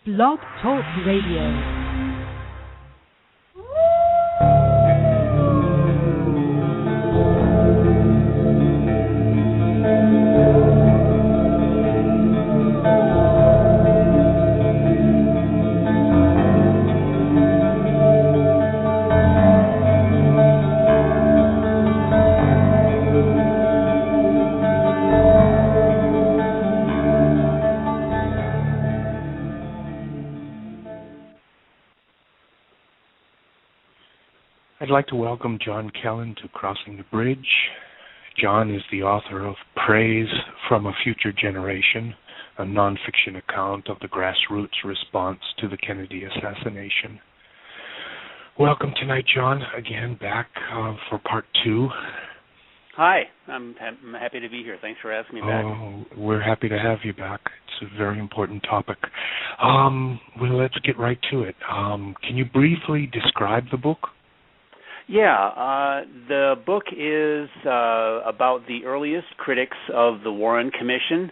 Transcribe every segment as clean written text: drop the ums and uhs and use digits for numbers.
Blog Talk Radio. I'd like to welcome John Kelin to Crossing the Bridge. John is the author of Praise from a Future Generation, a nonfiction account of the grassroots response to the Kennedy assassination. Welcome tonight, John, again back for part two. Hi, I'm happy to be here. Thanks for asking me back. Oh, we're happy to have you back. It's a very important topic. Well, let's get right to it. Can you briefly describe the book? Yeah, the book is about the earliest critics of the Warren Commission.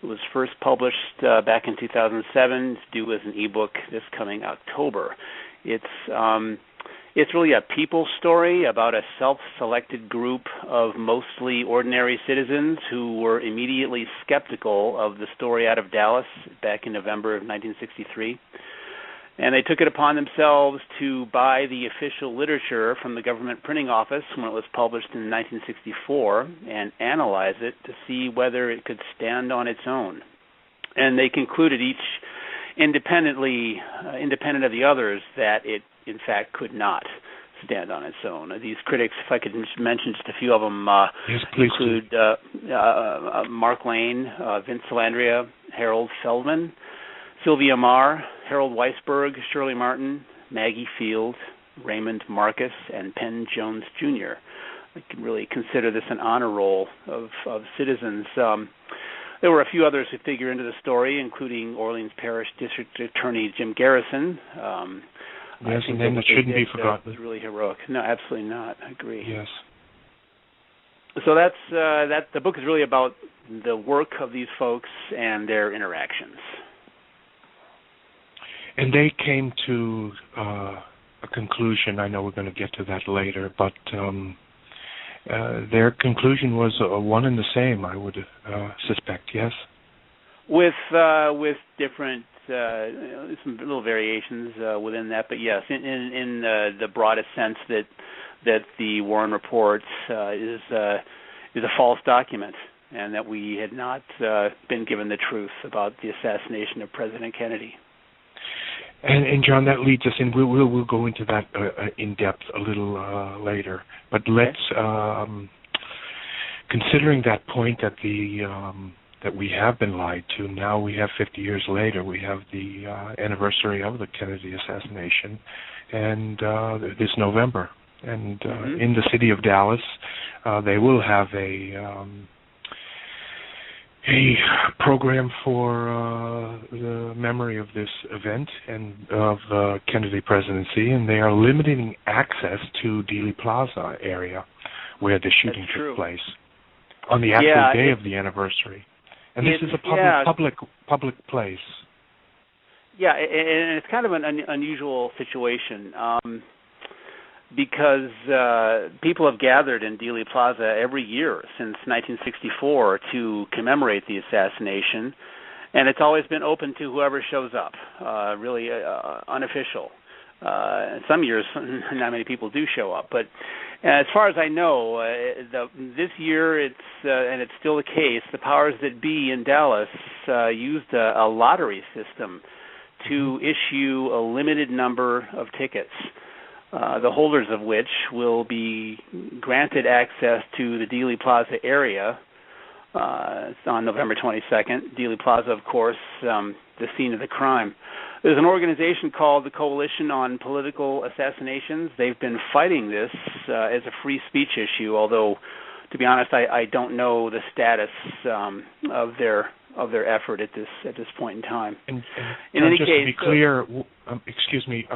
It was first published back in 2007. It's due as an ebook this coming October. It's really a people story about a self-selected group of mostly ordinary citizens who were immediately skeptical of the story out of Dallas back in November of 1963. And they took it upon themselves to buy the official literature from the government printing office when it was published in 1964 and analyze it to see whether it could stand on its own. And they concluded each independent of the others that it, in fact, could not stand on its own. These critics, if I could mention just a few of them, yes, please include Mark Lane, Vince Salandria, Harold Feldman, Sylvia Marr, Harold Weisberg, Shirley Martin, Maggie Field, Raymond Marcus, and Penn Jones Jr. I can really consider this an honor roll of citizens. There were a few others who figure into the story, including Orleans Parish District Attorney Jim Garrison. Yes, and then it shouldn't be forgotten. Was really heroic. No, absolutely not. I agree. Yes. So that's the book is really about the work of these folks and their interactions. And they came to a conclusion. I know we're going to get to that later, but their conclusion was one and the same, I would suspect, yes? With different, some little variations within that, but yes, in the broadest sense that the Warren Report is a false document, and that we had not been given the truth about the assassination of President Kennedy. And John, that leads us in. We'll go into that in depth a little later. But let's, considering that point that that we have been lied to. Now we have 50 years later. We have the anniversary of the Kennedy assassination, and this November. And in the city of Dallas, they will have a program for the memory of this event and of the Kennedy presidency, and they are limiting access to Dealey Plaza area where the shooting took place on the actual day of the anniversary. And this is a public place. Yeah, and it's kind of an unusual situation. Because people have gathered in Dealey Plaza every year since 1964 to commemorate the assassination, and it's always been open to whoever shows up, really unofficial. Some years, not many people do show up, but as far as I know, this year and it's still the case, the powers that be in Dallas used a lottery system to issue a limited number of tickets. The holders of which will be granted access to the Dealey Plaza area on November 22nd. Dealey Plaza, of course, the scene of the crime. There's an organization called the Coalition on Political Assassinations. They've been fighting this as a free speech issue, although, to be honest, I don't know the status of their effort at this point in time. And in any just case, to be clear, excuse me,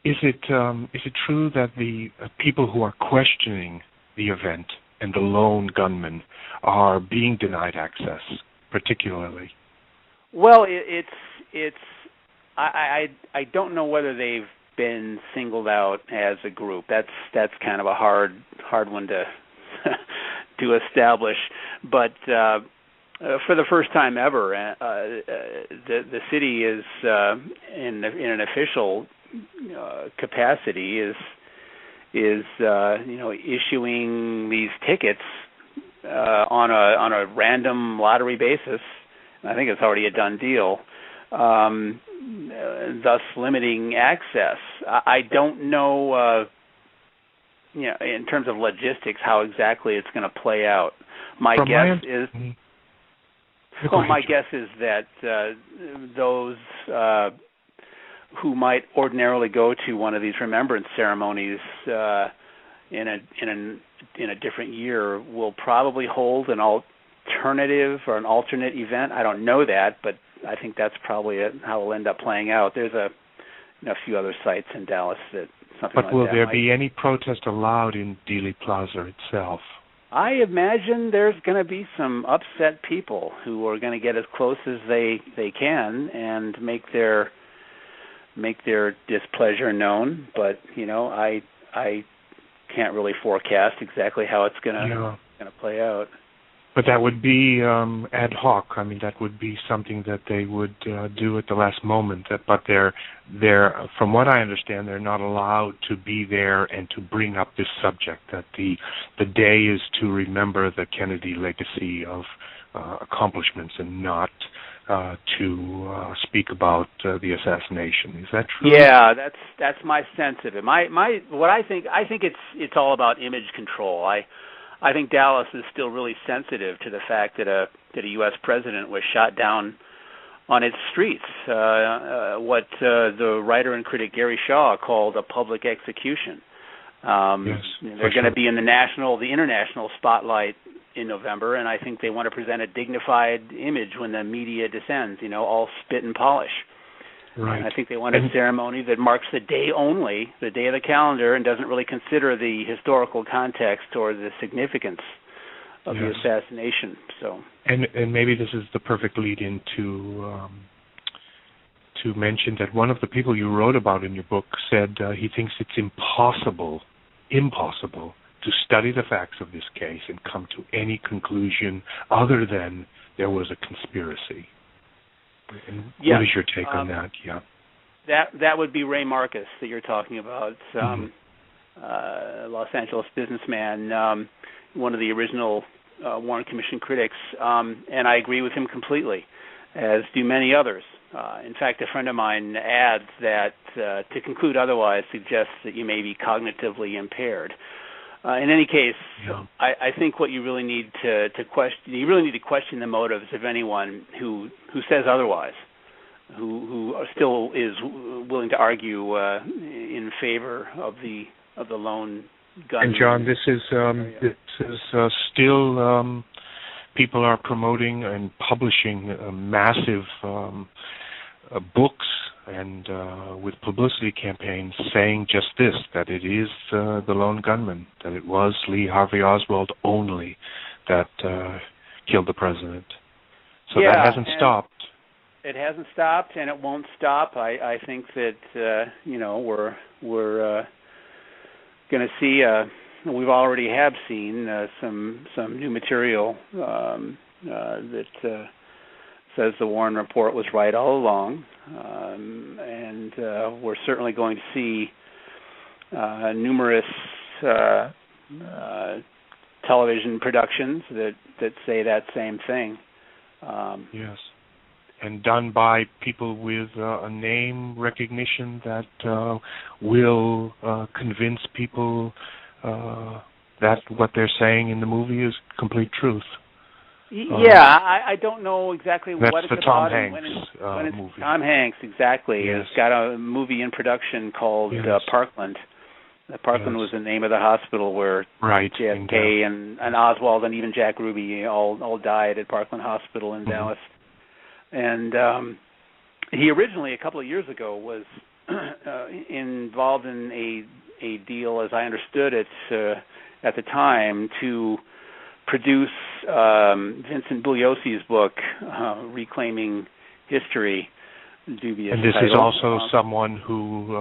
Is it true that the people who are questioning the event and the lone gunman are being denied access, particularly? Well, I don't know whether they've been singled out as a group. That's kind of a hard one to to establish. But for the first time ever, the city is in an official capacity is issuing these tickets on a random lottery basis. I think it's already a done deal, thus limiting access. I don't know, in terms of logistics, how exactly it's going to play out. My guess is that those who might ordinarily go to one of these remembrance ceremonies in a different year will probably hold an alternative or an alternate event. I don't know that, but I think that's probably how it'll end up playing out. There's a few other sites in Dallas that something like that. But will there be any protest allowed in Dealey Plaza itself? I imagine there's going to be some upset people who are going to get as close as they can and make their displeasure known. But I can't really forecast exactly how it's going to play out. But that would be ad hoc. I mean, that would be something that they would do at the last moment. But they're from what I understand, they're not allowed to be there and to bring up this subject. That the day is to remember the Kennedy legacy of accomplishments and not to speak about the assassination. Is that true? Yeah, that's my sense of it. I think it's all about image control. I think Dallas is still really sensitive to the fact that a U.S. president was shot down on its streets. What the writer and critic Gary Shaw called a public execution. Yes, they're going to be in the international spotlight in November, and I think they want to present a dignified image when the media descends. All spit and polish. Right. And I think they want a ceremony that marks the day only, the day of the calendar, and doesn't really consider the historical context or the significance of the assassination. So. And maybe this is the perfect lead-in to mention that one of the people you wrote about in your book said he thinks it's impossible to study the facts of this case and come to any conclusion other than there was a conspiracy. And what is your take on that? Yeah, that would be Ray Marcus that you're talking about, Los Angeles businessman, one of the original Warren Commission critics, and I agree with him completely, as do many others. In fact, a friend of mine adds that to conclude otherwise suggests that you may be cognitively impaired. In any case, I think what you really need to question the motives of anyone who says otherwise, who still is willing to argue in favor of the lone gunman. And John, this is still people are promoting and publishing massive books and with publicity campaigns saying just this, that it is the lone gunman, that it was Lee Harvey Oswald only that killed the president. So that hasn't stopped. It hasn't stopped, and it won't stop. I think that we're going to see. We already have seen some new material that says the Warren report was right all along, and we're certainly going to see numerous television productions that say that same thing. Yes, and done by people with a name recognition that will convince people that what they're saying in the movie is complete truth. I don't know exactly what it's about. That's the Tom Hanks movie. Tom Hanks, exactly. Yes. It's got a movie in production called Parkland. Parkland was the name of the hospital where JFK and Oswald and even Jack Ruby all died at Parkland Hospital in Dallas. And he originally, a couple of years ago, was involved in a deal, as I understood it at the time, to produce Vincent Bugliosi's book, Reclaiming history, dubious And this title. is also someone who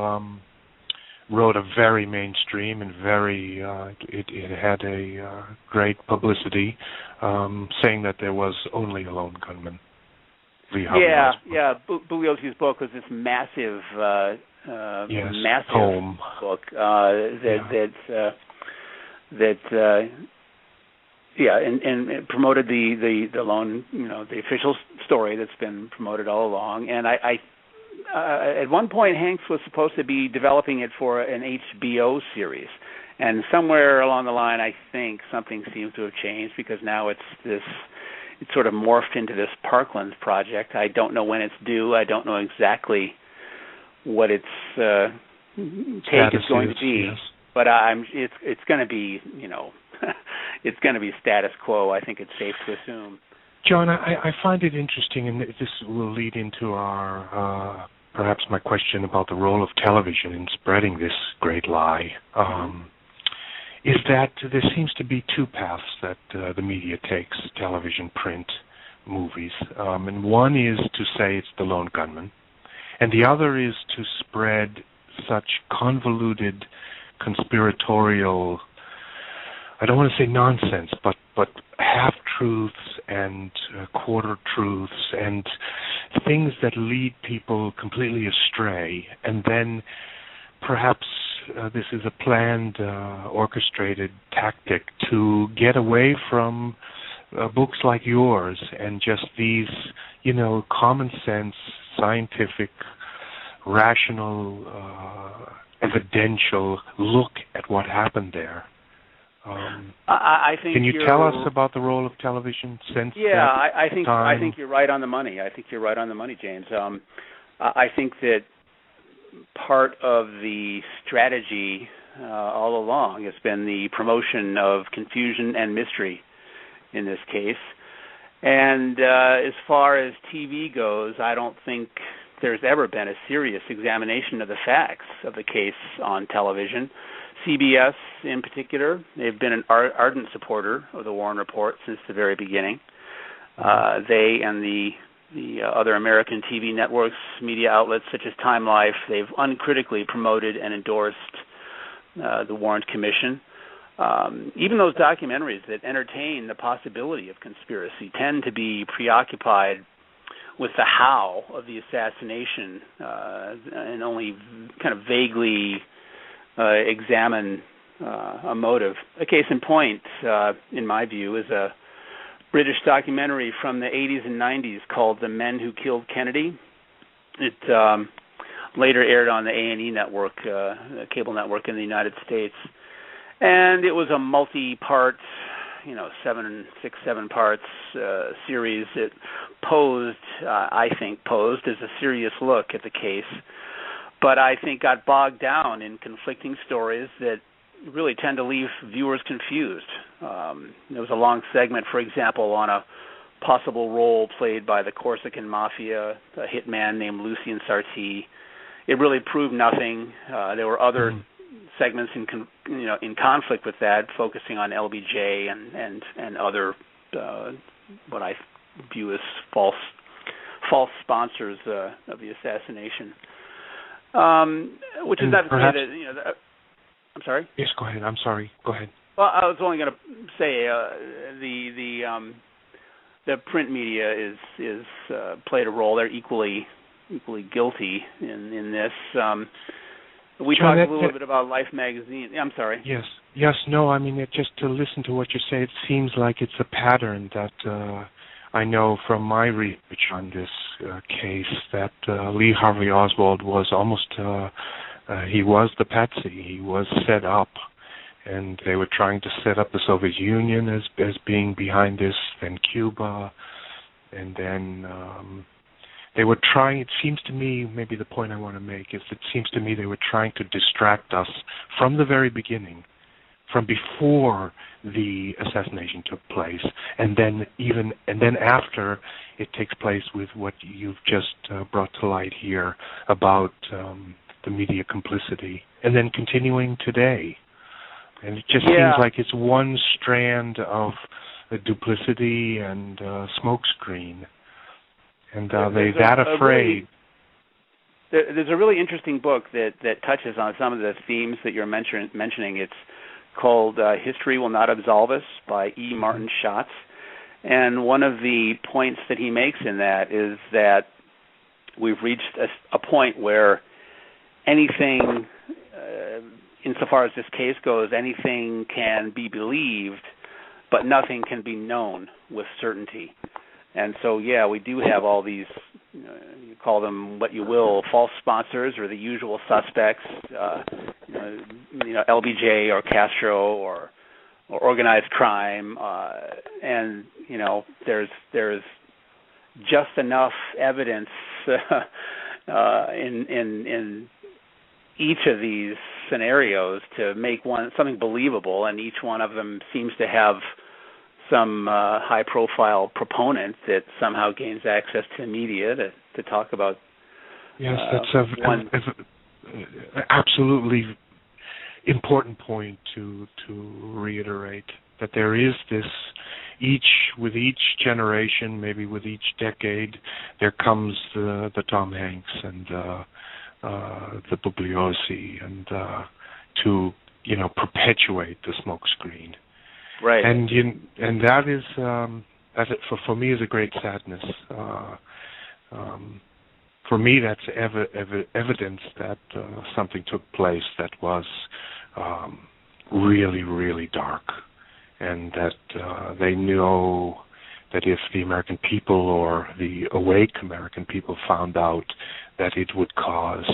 wrote a very mainstream and very, it had a great publicity, saying that there was only a lone gunman. Bugliosi's book was this massive, massive tome book and it promoted the lone, the official story that's been promoted all along. And I at one point, Hanks was supposed to be developing it for an HBO series, and somewhere along the line, I think something seems to have changed, because now it's sort of morphed into this Parkland project. I don't know when it's due. I don't know exactly what its take is going to be, yes. But it's going to be, it's going to be status quo. I think it's safe to assume. John, I find it interesting, and this will lead into our perhaps my question about the role of television in spreading this great lie. Is that there seems to be two paths that the media takes: television, print, movies, and one is to say it's the lone gunman, and the other is to spread such convoluted, conspiratorial, I don't want to say nonsense, but half-truths and quarter-truths and things that lead people completely astray. And then perhaps this is a planned, orchestrated tactic to get away from books like yours and just these, common sense, scientific, rational, evidential look at what happened there. I think. Can you tell us about the role of television since that time? I think you're right on the money. James. I think that part of the strategy all along has been the promotion of confusion and mystery in this case. And as far as TV goes, I don't think there's ever been a serious examination of the facts of the case on television. CBS, in particular, they've been an ardent supporter of the Warren Report since the very beginning. They and the other American TV networks, media outlets such as Time Life, they've uncritically promoted and endorsed the Warren Commission. Even those documentaries that entertain the possibility of conspiracy tend to be preoccupied with the how of the assassination and only kind of vaguely examine a motive. A case in point, in my view, is a British documentary from the 80s and 90s called The Men Who Killed Kennedy. It later aired on the A&E network, a cable network in the United States. And it was a multi-part, 7 parts series. It posed as a serious look at the case, but I think got bogged down in conflicting stories that really tend to leave viewers confused. There was a long segment, for example, on a possible role played by the Corsican Mafia, a hitman named Lucien Sarti. It really proved nothing. There were other segments in conflict with that, focusing on LBJ and other what I view as false sponsors of the assassination. Which is not to say that I'm sorry. Yes, go ahead. I'm sorry. Go ahead. Well, I was only going to say the print media is played a role. They're equally guilty in this. We John, talked a little bit about Life magazine. I'm sorry. Yes. No. I mean, just to listen to what you say, it seems like it's a pattern that I know from my research on this case that Lee Harvey Oswald was almost he was the patsy. He was set up, and they were trying to set up the Soviet Union as being behind this, then Cuba, and then they were trying, it seems to me, maybe the point I want to make is it seems to me they were trying to distract us from the very beginning, from before the assassination took place, and then after it takes place with what you've just brought to light here about the media complicity, and then continuing today. And it just seems like it's one strand of duplicity and smokescreen. And they're that afraid. There's a really interesting book that touches on some of the themes that you're mentioning. It's called History Will Not Absolve Us by E. Martin Schatz. And one of the points that he makes in that is that we've reached a point where anything, insofar as this case goes, anything can be believed, but nothing can be known with certainty. And so, yeah, we do have all these, you call them what you will, false sponsors or the usual suspects, LBJ or Castro or organized crime, and there's just enough evidence in each of these scenarios to make something believable, and each one of them seems to have some high-profile proponent that somehow gains access to the media to talk about. Yes, that's an absolutely important point to reiterate, that there is this, with each generation, maybe with each decade, there comes the Tom Hanks and the Bugliosi, and to perpetuate the smokescreen. Right. And that is for me is a great sadness. For me, that's evidence that something took place that was really, really dark, and that they know that if the American people or the awake American people found out, that it would cause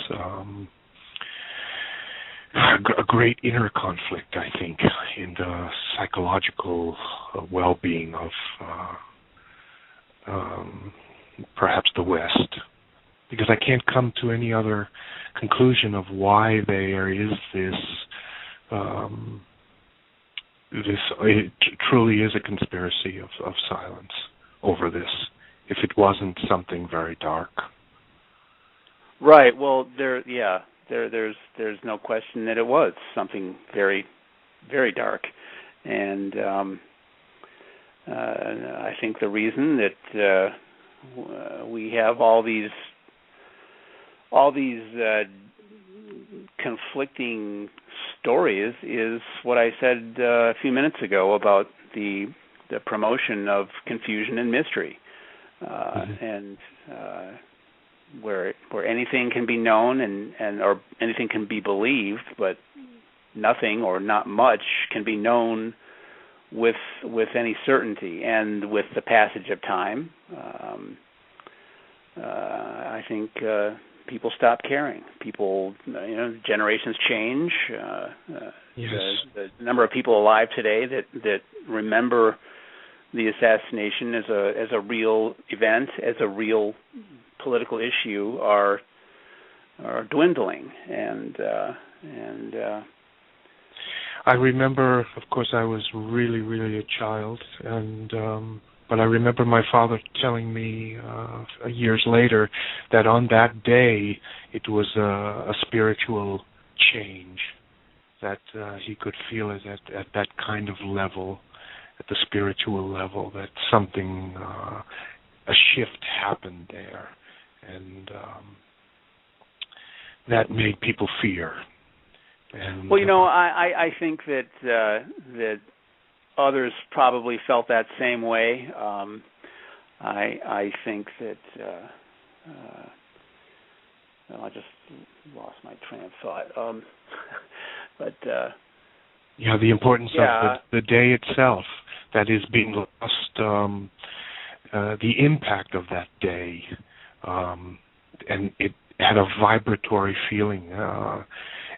a great inner conflict, I think, in the psychological well-being of perhaps the West. Because I can't come to any other conclusion of why there is this. It truly is a conspiracy of silence over this. If it wasn't something very dark. Right. Well, there's no question that it was something very, very dark, and I think the reason that we have all these conflicting stories is what I said a few minutes ago about the promotion of confusion and mystery, and where anything can be known and or anything can be believed, but nothing or not much can be known with any certainty. And with the passage of time, I think people stop caring. People, generations change. Yes. The number of people alive today that remember the assassination as a real event, as a real political issue, are dwindling. And I remember, of course, I was really, really a child, but I remember my father telling me years later that on that day it was a spiritual change, that he could feel it at that kind of level, at the spiritual level, that something, a shift happened there, and that made people fear. And, well, I think that others probably felt that same way. I think that I just lost my train of thought. But the importance of the day itself, that is being lost, the impact of that day, and it had a vibratory feeling.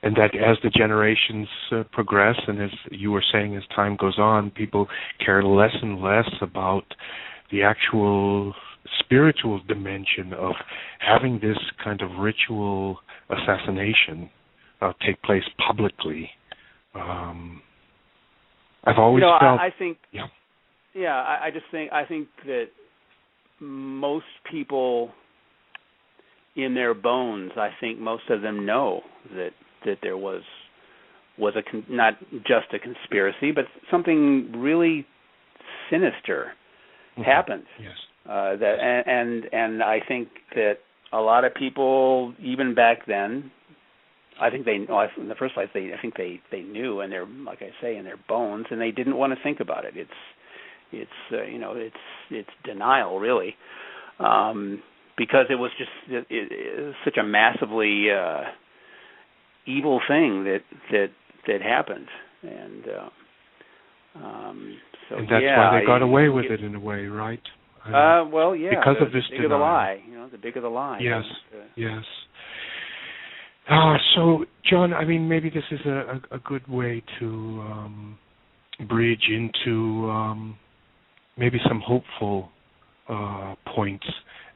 And that as the generations progress, and as you were saying, as time goes on, people care less and less about the actual spiritual dimension of having this kind of ritual assassination take place publicly. I've always felt... I think... Yeah. I think that most people in their bones, I think most of them know that there was not just a conspiracy, but something really sinister happened. Yes. And I think that a lot of people, even back then, I think in the first place, I think they knew, and they're, like I say, in their bones, and they didn't want to think about it. It's denial, really, because it was just such a massively evil thing that happened, and so and that's why they got away with it in a way, right? Well, yeah, because of this the bigger the lie, the bigger the lie. Yes, yes. So, John, I mean, maybe this is a good way to bridge into maybe some hopeful points,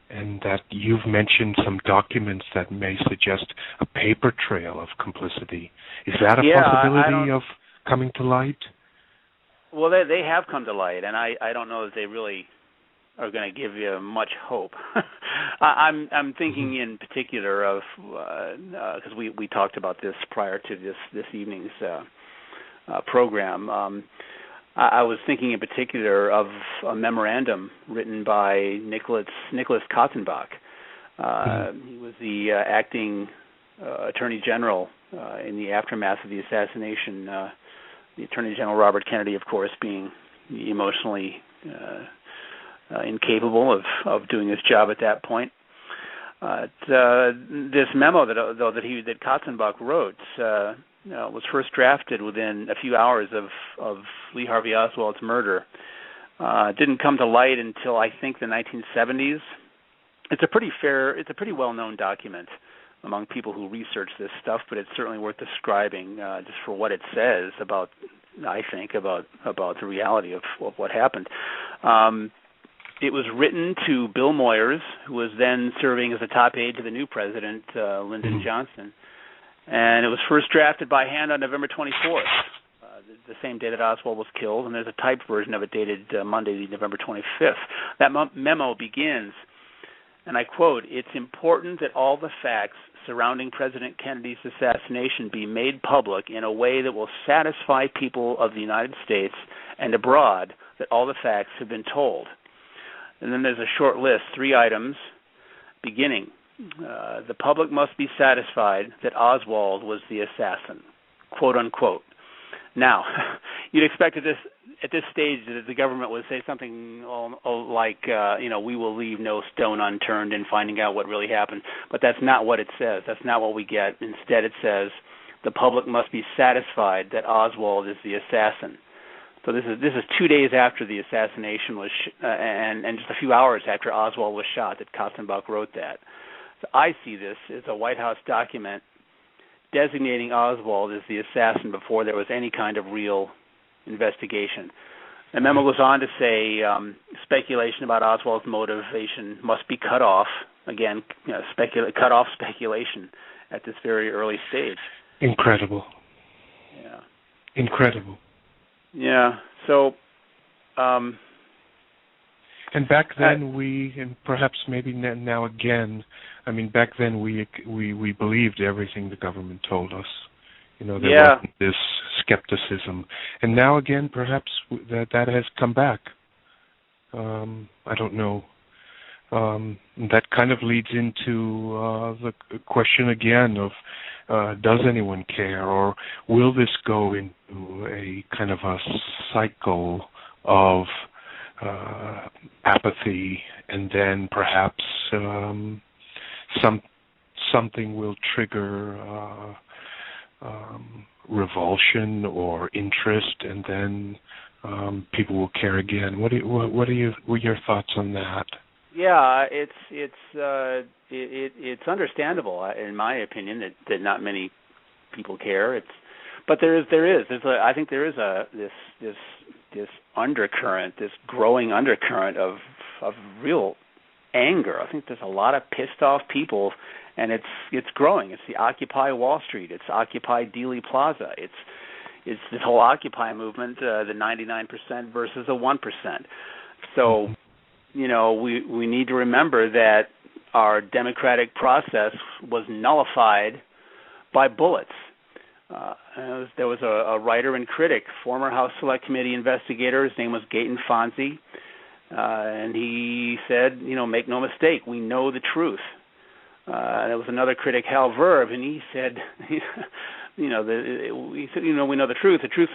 and that you've mentioned some documents that may suggest a paper trail of complicity. Is that a possibility of coming to light? Well, they have come to light, and I don't know if they really are going to give you much hope. I'm thinking in particular of because we talked about this prior to this evening's program. I was thinking in particular of a memorandum written by Nicholas Katzenbach. He was the acting Attorney General in the aftermath of the assassination. The Attorney General Robert Kennedy, of course, being emotionally incapable of doing his job at that point. This memo that Katzenbach wrote was first drafted within a few hours of Lee Harvey Oswald's murder. Didn't come to light until I think the 1970s. It's a pretty well-known document among people who research this stuff, but it's certainly worth describing just for what it says about the reality of what happened. It was written to Bill Moyers, who was then serving as a top aide to the new president, Lyndon Johnson. And it was first drafted by hand on November 24th, the same day that Oswald was killed. And there's a typed version of it dated Monday, November 25th. That memo begins, and I quote, "It's important that all the facts surrounding President Kennedy's assassination be made public in a way that will satisfy people of the United States and abroad that all the facts have been told." And then there's a short list, 3 items, beginning, the public must be satisfied that Oswald was the assassin, quote unquote. Now, you'd expect at this stage that the government would say something like, we will leave no stone unturned in finding out what really happened. But that's not what it says. That's not what we get. Instead, it says the public must be satisfied that Oswald is the assassin. So this is 2 days after the assassination was, and just a few hours after Oswald was shot, that Katzenbach wrote that. So I see this as a White House document designating Oswald as the assassin before there was any kind of real investigation. The memo goes on to say speculation about Oswald's motivation must be cut off. Again, cut off speculation at this very early stage. Incredible. Yeah. Incredible. Yeah. So. And back then and perhaps maybe now again, I mean, back then we believed everything the government told us. There wasn't this skepticism. And now again, perhaps that has come back. I don't know. That kind of leads into the question again of does anyone care, or will this go into a kind of a cycle of apathy, and then perhaps something will trigger revulsion or interest, and then people will care again. What are your thoughts on that? Yeah, it's understandable, in my opinion, that not many people care. But I think there is this undercurrent, this growing undercurrent of real anger. I think there's a lot of pissed off people, and it's growing. It's the Occupy Wall Street. It's Occupy Dealey Plaza. It's this whole Occupy movement, the 99% versus the 1%. So, we need to remember that our democratic process was nullified by bullets. There was a writer and critic, former House Select Committee investigator. His name was Gaten Fonzi. And he said, make no mistake, we know the truth. There was another critic, Hal Verb, and he said, we know the truth. The truth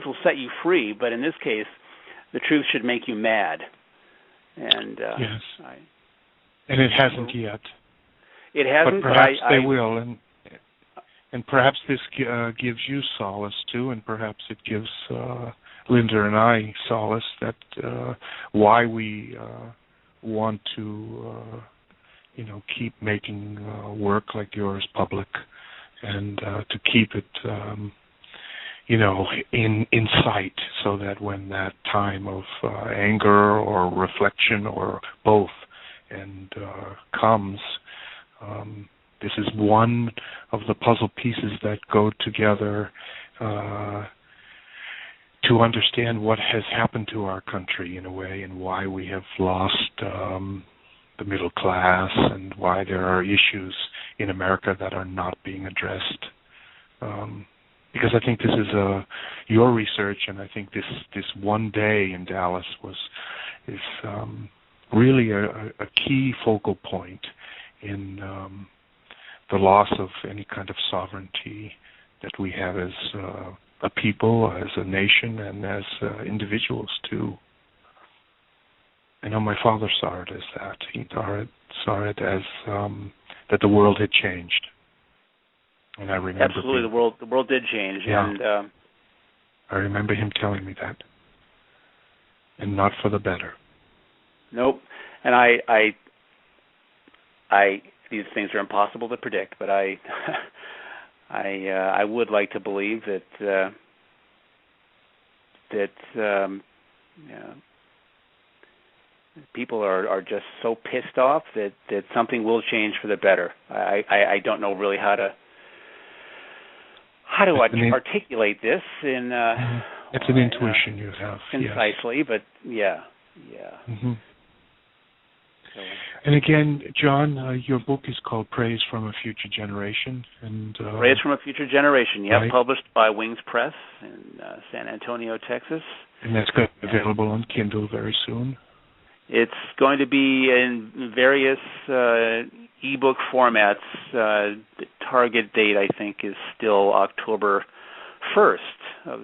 will set you free, but in this case, the truth should make you mad. And yes, and it hasn't yet. It hasn't, but perhaps they will, and perhaps this gives you solace too, and perhaps it gives Linda and I solace that why we want to keep making work like yours public, and to keep it in sight, so that when that time of anger or reflection or both and comes, this is one of the puzzle pieces that go together to understand what has happened to our country in a way, and why we have lost the middle class, and why there are issues in America that are not being addressed. Because I think this is your research, and I think this one day in Dallas is really a key focal point in the loss of any kind of sovereignty that we have as a people, as a nation, and as individuals too. I know my father saw it as that. He saw it as that the world had changed. And I remember absolutely, the world did change, yeah. And I remember him telling me that, and not for the better. Nope. And I these things are impossible to predict, but I would like to believe that people are just so pissed off that something will change for the better. I don't know really how to articulate this in it's an intuition you have concisely, yes. But yeah. Mm-hmm. So. And again, John, your book is called Praise from a Future Generation, and Praise from a Future Generation, yeah, right. Published by Wings Press in San Antonio, Texas. And that's going to be available on Kindle very soon. It's going to be in various ebook formats. The target date, I think, is still October 1st of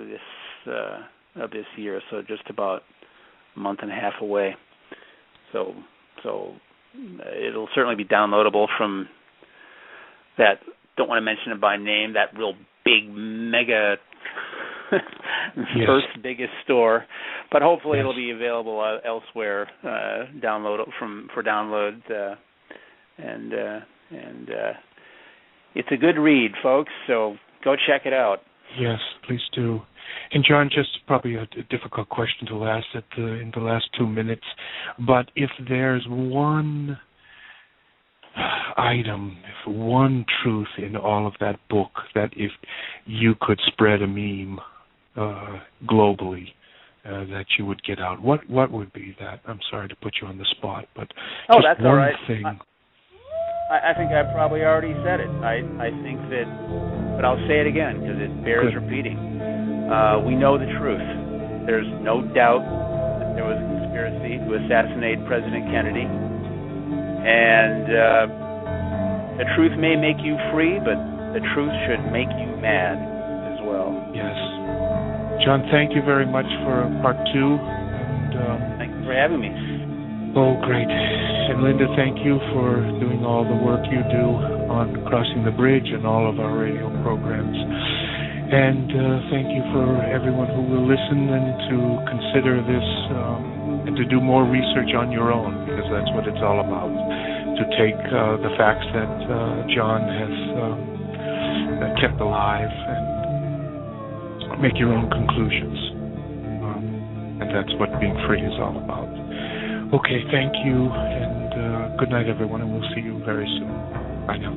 this year, so just about a month and a half away. So it'll certainly be downloadable from that. Don't want to mention it by name. That real big mega. Yes. First biggest store, but hopefully yes. It'll be available elsewhere. For download, and it's a good read, folks. So go check it out. Yes, please do. And John, just probably a difficult question to ask in the last 2 minutes, but if there's one item, if one truth in all of that book that if you could spread a meme globally that you would get out, what would be that? I'm sorry to put you on the spot, but just that's one all right. thing. I think I probably already said it. I think that, but I'll say it again because it bears Good. repeating. We know the truth. There's no doubt that there was a conspiracy to assassinate President Kennedy, and the truth may make you free, but the truth should make you mad as well. Yes. John, thank you very much for part 2. And, thank you for having me. Oh, great. And Linda, thank you for doing all the work you do on Crossing the Bridge and all of our radio programs. And thank you for everyone who will listen and to consider this and to do more research on your own, because that's what it's all about. To take the facts that John has kept alive and make your own conclusions. And that's what being free is all about. Okay, thank you, and good night, everyone, and we'll see you very soon. Bye now.